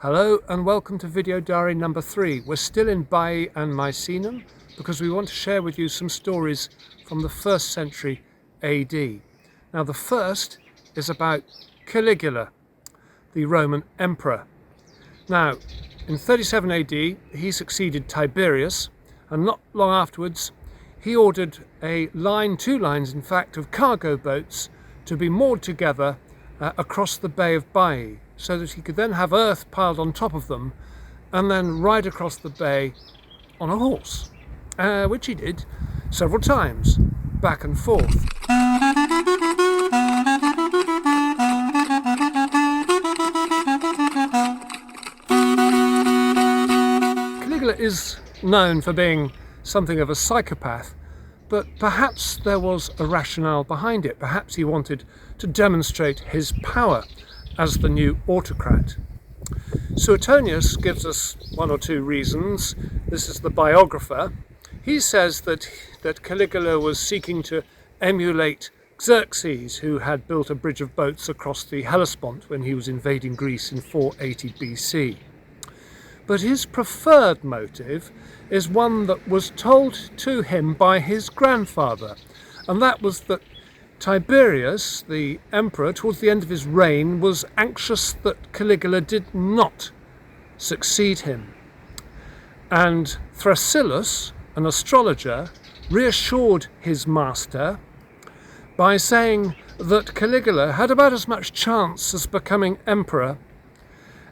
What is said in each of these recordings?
Hello and welcome to video diary number 3. We're still in Baiae and Misenum because we want to share with you some stories from the 1st century AD. Now the first is about Caligula, the Roman emperor. Now in 37 AD he succeeded Tiberius, and not long afterwards he ordered two lines in fact, of cargo boats to be moored together across the Bay of Baiae, so that he could then have earth piled on top of them and then ride across the bay on a horse, which he did several times, back and forth. Caligula is known for being something of a psychopath, but perhaps there was a rationale behind it. Perhaps he wanted to demonstrate his power as the new autocrat. Suetonius gives us one or two reasons. This is the biographer. He says that Caligula was seeking to emulate Xerxes, who had built a bridge of boats across the Hellespont when he was invading Greece in 480 BC. But his preferred motive is one that was told to him by his grandfather, and that was that Tiberius, the emperor, towards the end of his reign, was anxious that Caligula did not succeed him. And Thrasyllus, an astrologer, reassured his master by saying that Caligula had about as much chance as becoming emperor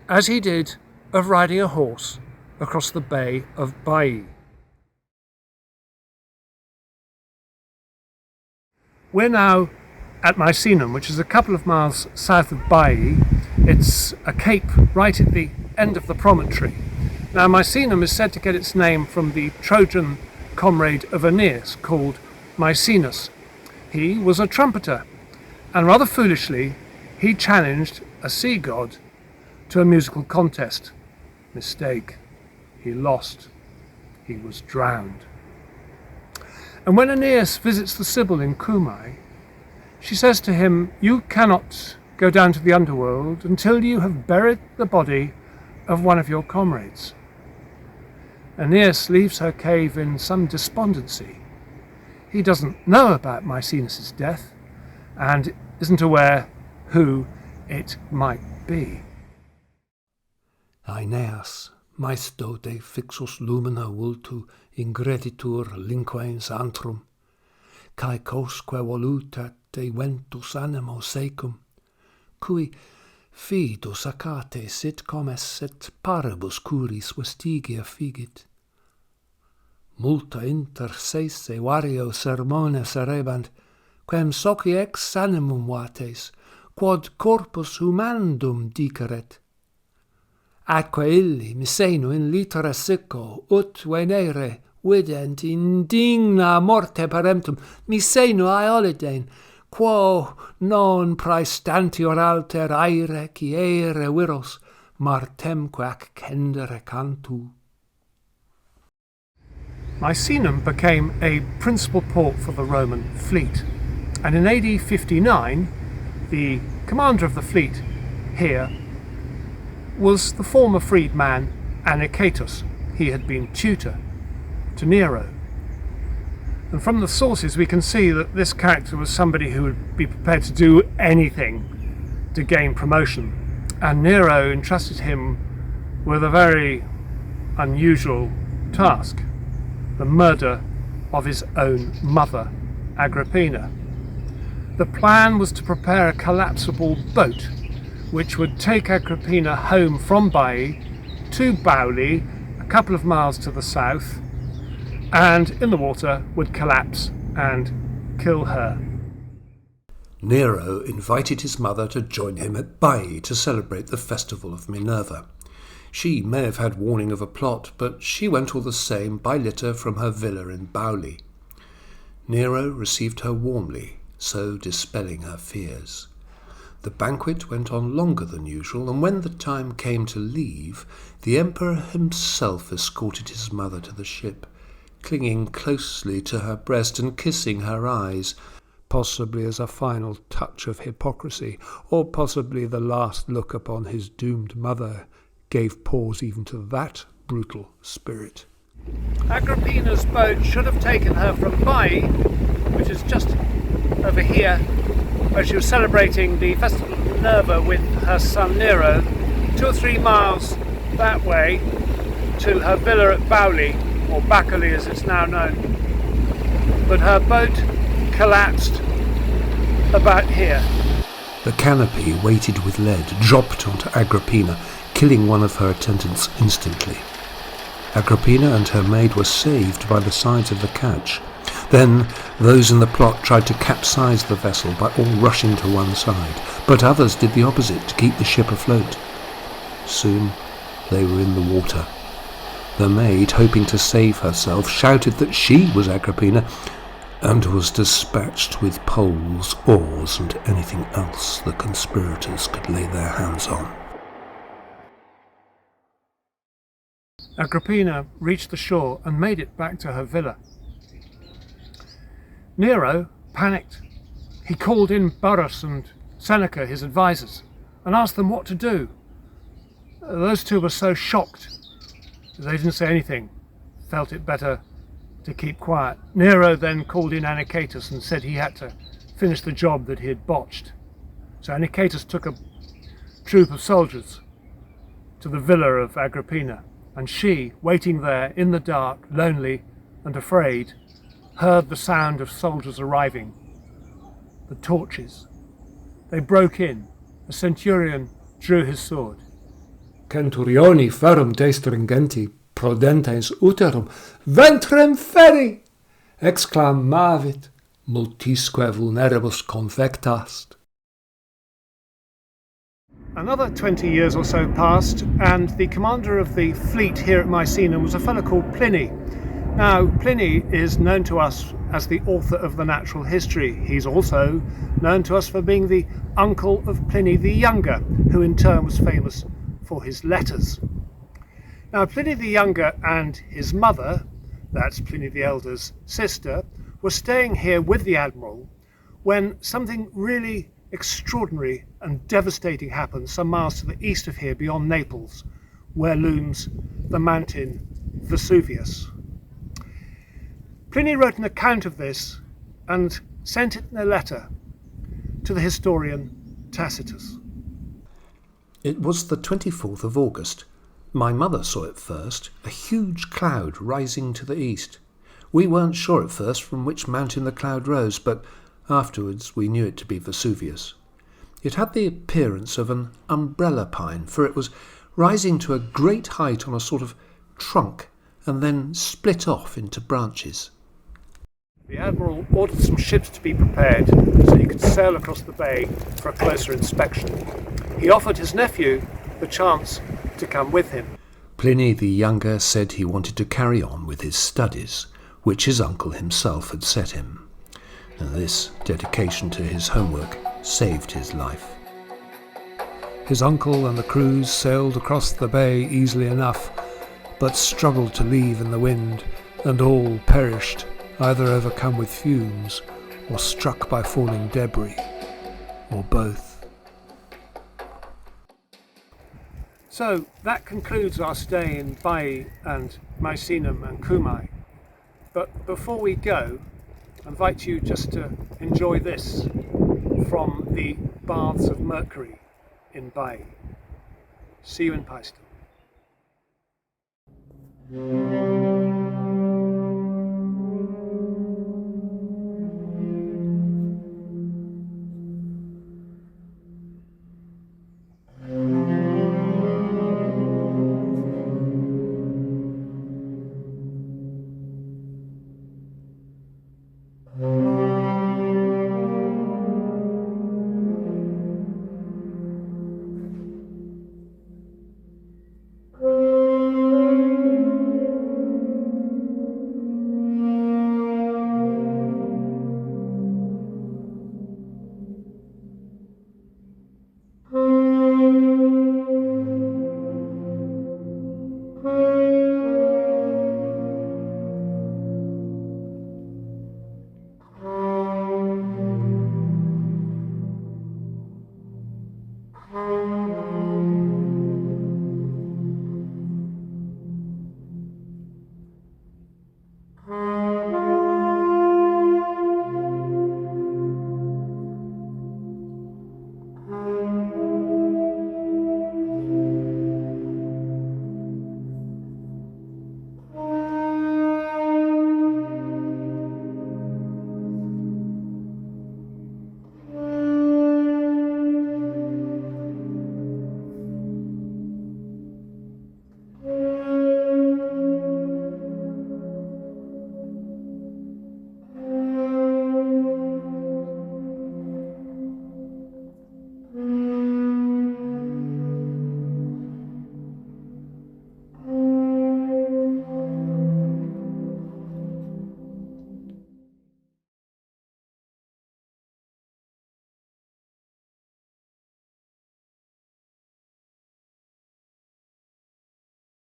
as he did of riding a horse across the Bay of Baiae. We're now at Misenum, which is a couple of miles south of Baiae. It's a cape right at the end of the promontory. Now Misenum is said to get its name from the Trojan comrade of Aeneas called Misenus. He was a trumpeter, and rather foolishly he challenged a sea god to a musical contest. Mistake. He lost. He was drowned. And when Aeneas visits the Sibyl in Cumae, she says to him, "You cannot go down to the underworld until you have buried the body of one of your comrades." Aeneas leaves her cave in some despondency. He doesn't know about Misenus' death and isn't aware who it might be. Aeneas, maesto de fixus lumina vultu ingreditur linquens antrum, cae cosque volutat de ventus animo secum, cui fidus acate sit comes et paribus curis vestigia figit. Multa inter sese vario sermones erebant, quem soci ex animum vates, quod corpus humandum diceret. Atque illi Miseno in litera sicco ut venere vident indigna morte paremptum Miseno aeolidain, quo non praestantior alter aere quiere viros martemque ac cendere cantu. Misenum became a principal port for the Roman fleet, and in AD 59 the commander of the fleet here was the former freedman Anicetus. He had been tutor to Nero. And from the sources we can see that this character was somebody who would be prepared to do anything to gain promotion. And Nero entrusted him with a very unusual task, the murder of his own mother, Agrippina. The plan was to prepare a collapsible boat which would take Agrippina home from Baiae to Baiae, a couple of miles to the south, and in the water would collapse and kill her. Nero invited his mother to join him at Baiae to celebrate the festival of Minerva. She may have had warning of a plot, but she went all the same by litter from her villa in Baiae. Nero received her warmly, so dispelling her fears. The banquet went on longer than usual, and when the time came to leave, the emperor himself escorted his mother to the ship, clinging closely to her breast and kissing her eyes, possibly as a final touch of hypocrisy, or possibly the last look upon his doomed mother gave pause even to that brutal spirit. Agrippina's boat should have taken her from Baiae, which is just over here, where she was celebrating the festival of Minerva with her son Nero, 2 or 3 miles that way to her villa at Baiae, or Baiae as it's now known. But her boat collapsed about here. The canopy, weighted with lead, dropped onto Agrippina, killing one of her attendants instantly. Agrippina and her maid were saved by the sides of the catch. Then those in the plot tried to capsize the vessel by all rushing to one side, but others did the opposite to keep the ship afloat. Soon they were in the water. The maid, hoping to save herself, shouted that she was Agrippina and was dispatched with poles, oars, and anything else the conspirators could lay their hands on. Agrippina reached the shore and made it back to her villa. Nero panicked. He called in Burrus and Seneca, his advisors, and asked them what to do. Those two were so shocked they didn't say anything, felt it better to keep quiet. Nero then called in Anicetus and said he had to finish the job that he had botched. So Anicetus took a troop of soldiers to the villa of Agrippina, and she, waiting there in the dark, lonely and afraid, heard the sound of soldiers arriving, the torches. They broke in. A centurion drew his sword. Centurioni ferrum de stringenti, prodentes uterum, ventrem ferri, exclamavit, multisque vulneribus confectast. Another 20 years or so passed, and the commander of the fleet here at Misenum was a fellow called Pliny. Now, Pliny is known to us as the author of the natural history. He's also known to us for being the uncle of Pliny the Younger, who in turn was famous for his letters. Now, Pliny the Younger and his mother, that's Pliny the Elder's sister, were staying here with the admiral when something really extraordinary and devastating happened some miles to the east of here, beyond Naples, where looms the mountain Vesuvius. Pliny wrote an account of this and sent it in a letter to the historian Tacitus. It was the 24th of August. My mother saw it first, a huge cloud rising to the east. We weren't sure at first from which mountain the cloud rose, but afterwards we knew it to be Vesuvius. It had the appearance of an umbrella pine, for it was rising to a great height on a sort of trunk and then split off into branches. The admiral ordered some ships to be prepared so he could sail across the bay for a closer inspection. He offered his nephew the chance to come with him. Pliny the Younger said he wanted to carry on with his studies, which his uncle himself had set him. And this dedication to his homework saved his life. His uncle and the crews sailed across the bay easily enough, but struggled to leave in the wind, and all perished, either overcome with fumes or struck by falling debris, or both. So that concludes our stay in Baiae and Misenum and Cumae. But before we go, I invite you just to enjoy this from the Baths of Mercury in Baiae. See you in Paestum.